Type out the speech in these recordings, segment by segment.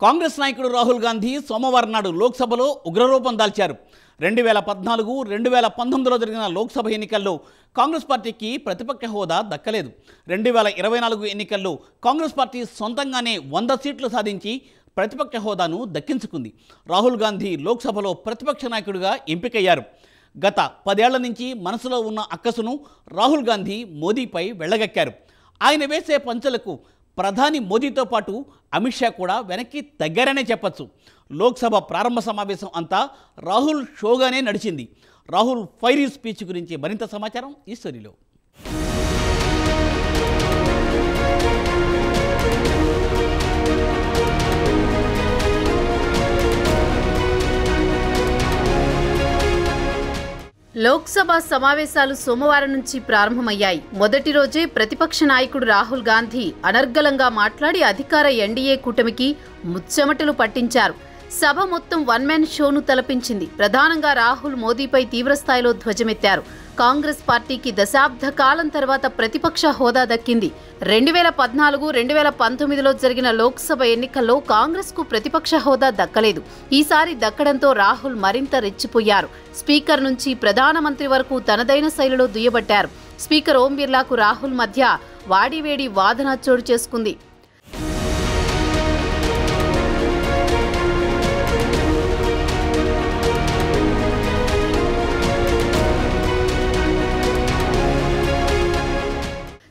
కాంగ్రెస్ నాయకుడు రాహుల్ గాంధీ సోమవారం నాడు లోక్సభలో ఉగ్రరూపం దాల్చారు. 2014, 2019లో జరిగిన లోక్సభ ఎన్నికల్లో కాంగ్రెస్ పార్టీకి ప్రతిపక్ష హోదా దక్కలేదు. 2024 ఎన్నికల్లో కాంగ్రెస్ పార్టీ సొంతంగానే 100 సీట్లు సాధించి ప్రతిపక్ష హోదాను దక్కించుకుంది. రాహుల్ గాంధీ లోక్సభలో ప్రతిపక్ష నాయకుడిగా ఎంపికయ్యారు. గత 10 ఏళ్ల నుంచి మనసులో ఉన్న అక్కసును రాహుల్ గాంధీ మోదీపై వెళ్ళగక్కారు. ఆయన వేసే పంచులకు ప్రధాని మోదీతో పాటు అమిత్ షా కూడా వెనక్కి తగ్గారనే చెప్పచ్చు. లోక్సభ ప్రారంభ సమావేశం అంతా రాహుల్ షోగానే నడిచింది. రాహుల్ ఫైరీ స్పీచ్ గురించి మరింత సమాచారం ఈ స్టోరీలో. లోక్సభ సమావేశాలు సోమవారం నుంచి ప్రారంభమయ్యాయి. మొదటి రోజే ప్రతిపక్ష నాయకుడు రాహుల్ గాంధీ అనర్గళంగా మాట్లాడి అధికార ఎన్డీఏ కూటమికి ముచ్చెమటలు పట్టించారు. సభ మొత్తం వన్ మ్యాన్ షోను తలపించింది. ప్రధానంగా రాహుల్ మోదీపై తీవ్రస్థాయిలో ధ్వజమెత్తారు. కాంగ్రెస్ పార్టీకి దశాబ్ద కాలం తర్వాత ప్రతిపక్ష హోదా దక్కింది. 2014, 2019లో జరిగిన లోక్సభ ఎన్నికల్లో కాంగ్రెస్కు ప్రతిపక్ష హోదా దక్కలేదు. ఈసారి దక్కడంతో రాహుల్ మరింత రెచ్చిపోయారు. స్పీకర్ నుంచి ప్రధానమంత్రి వరకు తనదైన శైలిలో దుయ్యబట్టారు. స్పీకర్ ఓం బిర్లాకు రాహుల్ మధ్య వాడివేడి వాదన చోటు చేసుకుంది.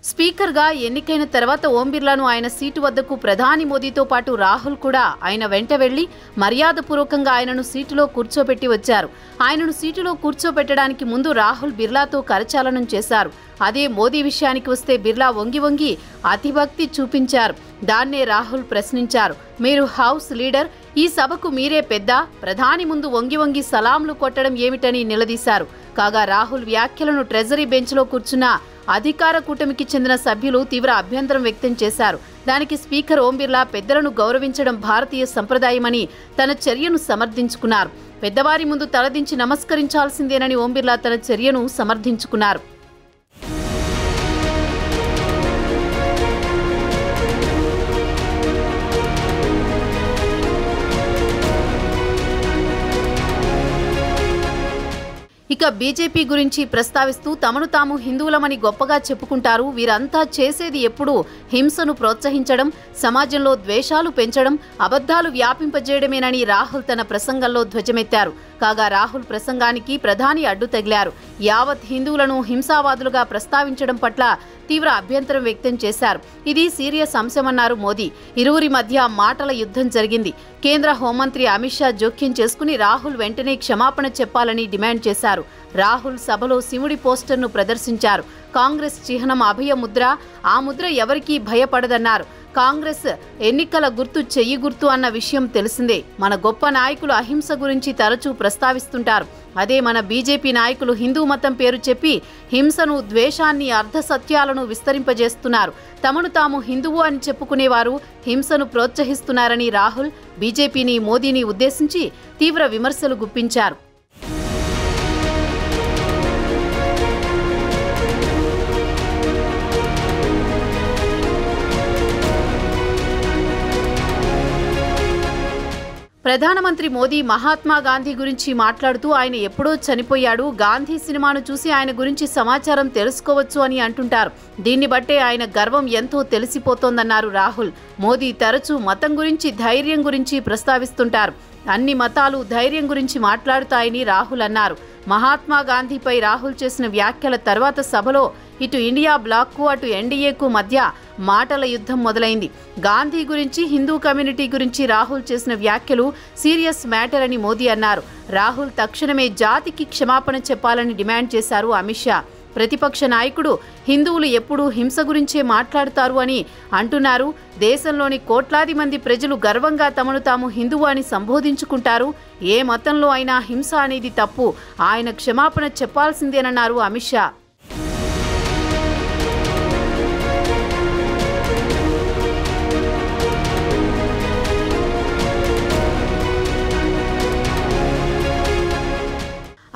స్పీకర్గా ఎన్నికైన తర్వాత ఓం బిర్లాను ఆయన సీటు వద్దకు ప్రధాని మోదీతో పాటు రాహుల్ కూడా ఆయన వెంట వెళ్లి మర్యాదపూర్వకంగా ఆయనను సీటులో కూర్చోబెట్టి వచ్చారు. ఆయనను సీటులో కూర్చోబెట్టడానికి ముందు రాహుల్ బిర్లాతో కరచాలనం చేశారు. అదే మోదీ విషయానికి వస్తే బిర్లా వంగి వంగి అతిభక్తి చూపించారు. దాన్నే రాహుల్ ప్రశ్నించారు. మీరు హౌస్ లీడర్, ఈ సభకు మీరే పెద్ద, ప్రధాని ముందు వంగి వంగి సలాంలు కొట్టడం ఏమిటని నిలదీశారు. కాగా రాహుల్ వ్యాఖ్యలను ట్రెజరీ బెంచ్లో కూర్చున్న అధికార కూటమికి చెందిన సభ్యులు తీవ్ర అభ్యంతరం వ్యక్తం చేశారు. దానికి స్పీకర్ ఓం బిర్లా పెద్దలను గౌరవించడం భారతీయ సంప్రదాయమని తన చర్యను సమర్థించుకున్నారు. పెద్దవారి ముందు తలదించి నమస్కరించాల్సిందేనని ఓం బిర్లా తన చర్యను సమర్థించుకున్నారు. ఇక బీజేపీ గురించి ప్రస్తావిస్తూ తమను తాము హిందువులమని గొప్పగా చెప్పుకుంటారు. వీరంతా చేసేది ఎప్పుడూ హింసను ప్రోత్సహించడం, సమాజంలో ద్వేషాలు పెంచడం, అబద్ధాలు వ్యాపింపజేయడమేనని రాహుల్ తన ప్రసంగంలో ధ్వజమెత్తారు. కాగా రాహుల్ ప్రసంగానికి ప్రధాని అడ్డు తగిలారు. యావత్ హిందువులను హింసావాదులుగా ప్రస్తావించడం పట్ల తీవ్ర అభ్యంతరం వ్యక్తం చేశారు. ఇది సీరియస్ అంశమన్నారు మోదీ. ఇరువురి మధ్య మాటల యుద్ధం జరిగింది. కేంద్ర హోంమంత్రి అమిత్ షా జోక్యం చేసుకుని రాహుల్ వెంటనే క్షమాపణ చెప్పాలని డిమాండ్ చేశారు. రాహుల్ సభలో శివుడి పోస్టర్ను ప్రదర్శించారు. కాంగ్రెస్ చిహ్నం అభయ ముద్ర, ఆ ముద్ర ఎవరికీ భయపడదన్నారు. కాంగ్రెస్ ఎన్నికల గుర్తు చెయ్యి గుర్తు అన్న విషయం తెలిసిందే. మన గొప్ప నాయకులు అహింస గురించి తరచూ ప్రస్తావిస్తుంటారు. అదే మన బీజేపీ నాయకులు హిందూ మతం పేరు చెప్పి హింసను, ద్వేషాన్ని, అర్ధసత్యాలను విస్తరింపజేస్తున్నారు. తమను తాము హిందువు అని చెప్పుకునేవారు హింసను ప్రోత్సహిస్తున్నారని రాహుల్ బీజేపీని, మోదీని ఉద్దేశించి తీవ్ర విమర్శలు గుప్పించారు. ప్రధానమంత్రి మోదీ మహాత్మా గాంధీ గురించి మాట్లాడుతూ ఆయన ఎప్పుడో చనిపోయాడు, గాంధీ సినిమాను చూసి ఆయన గురించి సమాచారం తెలుసుకోవచ్చు అని అంటుంటారు. దీన్ని బట్టే ఆయన గర్వం ఎంతో తెలిసిపోతోందన్నారు రాహుల్. మోదీ తరచూ మతం గురించి, ధైర్యం గురించి ప్రస్తావిస్తుంటారు. అన్ని మతాలు ధైర్యం గురించి మాట్లాడుతాయని రాహుల్ అన్నారు. మహాత్మా గాంధీపై రాహుల్ చేసిన వ్యాఖ్యల తర్వాత సభలో ఇటు ఇండియా బ్లాక్కు, అటు ఎన్డీఏకు మధ్య మాటల యుద్ధం మొదలైంది. గాంధీ గురించి, హిందూ కమ్యూనిటీ గురించి రాహుల్ చేసిన వ్యాఖ్యలు సీరియస్ మ్యాటర్ అని మోదీ అన్నారు. రాహుల్ తక్షణమే జాతికి క్షమాపణ చెప్పాలని డిమాండ్ చేశారు అమిత్ షా. ప్రతిపక్ష నాయకుడు హిందువులు ఎప్పుడూ హింస గురించే మాట్లాడుతారు అని అంటున్నారు. దేశంలోని కోట్లాది మంది ప్రజలు గర్వంగా తమను తాము హిందువు అని సంబోధించుకుంటారు. ఏ మతంలో అయినా హింస అనేది తప్పు. ఆయన క్షమాపణ చెప్పాల్సిందేనన్నారు అమిత్ షా.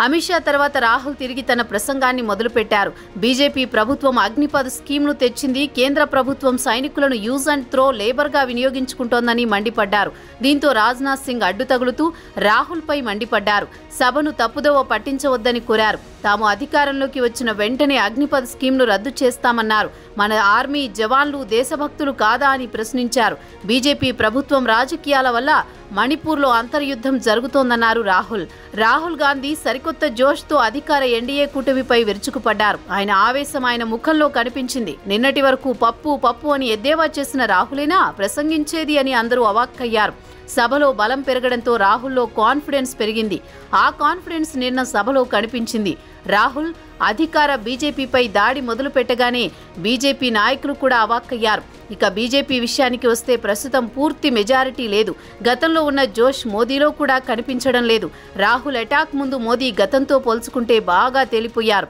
అమిత్ షా తర్వాత రాహుల్ తిరిగి తన ప్రసంగాన్ని మొదలుపెట్టారు. బీజేపీ ప్రభుత్వం అగ్నిపథ్ స్కీమ్ను తెచ్చింది, కేంద్ర ప్రభుత్వం సైనికులను యూజ్ అండ్ త్రో లేబర్గా వినియోగించుకుంటోందని మండిపడ్డారు. దీంతో రాజ్నాథ్ సింగ్ అడ్డు తగులుతూ రాహుల్పై మండిపడ్డారు. సభను తప్పుదోవ పట్టించవద్దని కోరారు. తాము అధికారంలోకి వచ్చిన వెంటనే అగ్నిపథ్ స్కీమ్ను రద్దు చేస్తామన్నారు. మన ఆర్మీ జవాన్లు దేశభక్తులు కాదా అని ప్రశ్నించారు. బీజేపీ ప్రభుత్వం రాజకీయాల వల్ల మణిపూర్లో అంతర్యుద్ధం జరుగుతోందన్నారు రాహుల్. రాహుల్ గాంధీ సరికొత్త జోష్తో అధికార ఎన్డీఏ కూటమిపై విరుచుకుపడ్డారు. ఆయన ఆవేశం ఆయన ముఖంలో కనిపించింది. నిన్నటి వరకు పప్పు పప్పు అని ఎద్దేవా చేసిన రాహులేనా ప్రసంగించేది అని అందరూ అవాక్కయ్యారు. సభలో బలం పెరగడంతో రాహుల్లో కాన్ఫిడెన్స్ పెరిగింది. ఆ కాన్ఫిడెన్స్ నిన్న సభలో కనిపించింది. రాహుల్ అధికార బీజేపీపై దాడి మొదలు పెట్టగానే బీజేపీ నాయకులు కూడా అవాక్కయ్యారు. ఇక బీజేపీ విషయానికి వస్తే ప్రస్తుతం పూర్తి మెజారిటీ లేదు. గతంలో ఉన్న జోష్ మోదీలో కూడా కనిపించడం లేదు. రాహుల్ అటాక్ ముందు మోదీ గతంతో పోల్చుకుంటే బాగా తేలిపోయారు.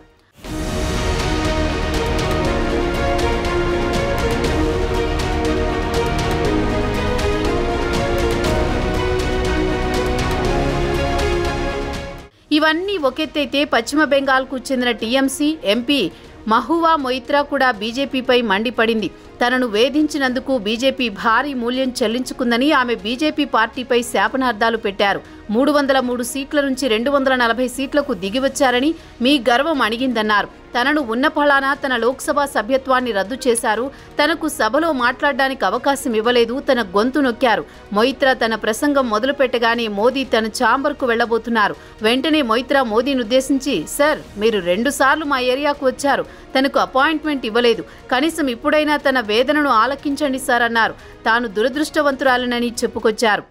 ఇవన్నీ ఒకెత్తైతే పశ్చిమ బెంగాల్కు చెందిన టీఎంసీ ఎంపీ మహువా మొయిత్రా కూడా బీజేపీపై మండిపడింది. తనను వేధించినందుకు బీజేపీ భారీ మూల్యం చెల్లించుకుందని ఆమె బీజేపీ పార్టీపై శాపనార్థాలు పెట్టారు. 303 సీట్ల నుంచి 240 సీట్లకు దిగివచ్చారని మీ గర్వం అణిగిందన్నారు. తనను ఉన్న ఫలానా తన లోక్సభ సభ్యత్వాన్ని రద్దు చేశారు. తనకు సభలో మాట్లాడడానికి అవకాశం ఇవ్వలేదు. తన గొంతు నొక్కారు. మొయిత్రా తన ప్రసంగం మొదలుపెట్టగానే మోదీ తన ఛాంబర్కు వెళ్లబోతున్నారు. వెంటనే మొయిత్రా మోదీని ఉద్దేశించి, సార్ మీరు 2 సార్లు మా ఏరియాకు వచ్చారు. తనకు అపాయింట్మెంట్ ఇవ్వలేదు. కనీసం ఇప్పుడైనా తన వేదనను ఆలకించండి సార్ అన్నారు. తాను దురదృష్టవంతురాలనని చెప్పుకొచ్చారు.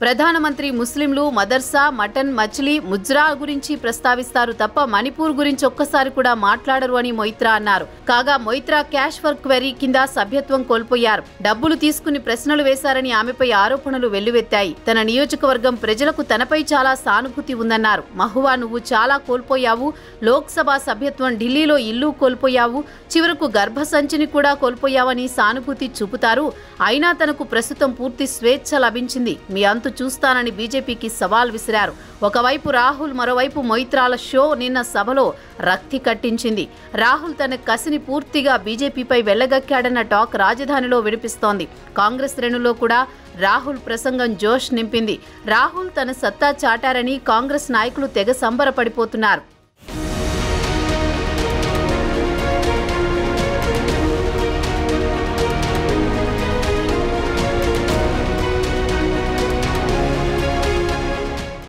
ప్రధానమంత్రి ముస్లింలు మదర్సా, మటన్, మచిలీ, ముజ్రా గురించి ప్రస్తావిస్తారు తప్ప మణిపూర్ గురించి ఒక్కసారి కూడా మాట్లాడరు అని మొయిత్రా అన్నారు. కాగా మొయిత్రా క్యాష్ ఫర్ క్వెరీ కింద సభ్యత్వం కోల్పోయారు. డబ్బులు తీసుకుని ప్రశ్నలు వేశారని ఆమెపై ఆరోపణలు వెల్లువెత్తాయి. తన నియోజకవర్గం ప్రజలకు తనపై చాలా సానుభూతి ఉందన్నారు. మహువా, నువ్వు చాలా కోల్పోయావు. లోక్సభ సభ్యత్వం, ఢిల్లీలో ఇల్లు కోల్పోయావు, చివరకు గర్భసంచిని కూడా కోల్పోయావని సానుభూతి చూపుతారు. అయినా తనకు ప్రస్తుతం పూర్తి స్వేచ్ఛ లభించింది. మీ అంతు చూస్తానని బీజేపీకి సవాల్ విసిరారు. ఒకవైపు రాహుల్, మరోవైపు మొయిత్రాల షో నిన్న సభలో రక్తి కట్టించింది. రాహుల్ తన కసిని పూర్తిగా బీజేపీపై వెళ్లగక్కాడన్న టాక్ రాజధానిలో వినిపిస్తోంది. కాంగ్రెస్ శ్రేణుల్లో కూడా రాహుల్ ప్రసంగం జోష్ నింపింది. రాహుల్ తన సత్తా చాటారని కాంగ్రెస్ నాయకులు తెగ సంబరపడిపోతున్నారు.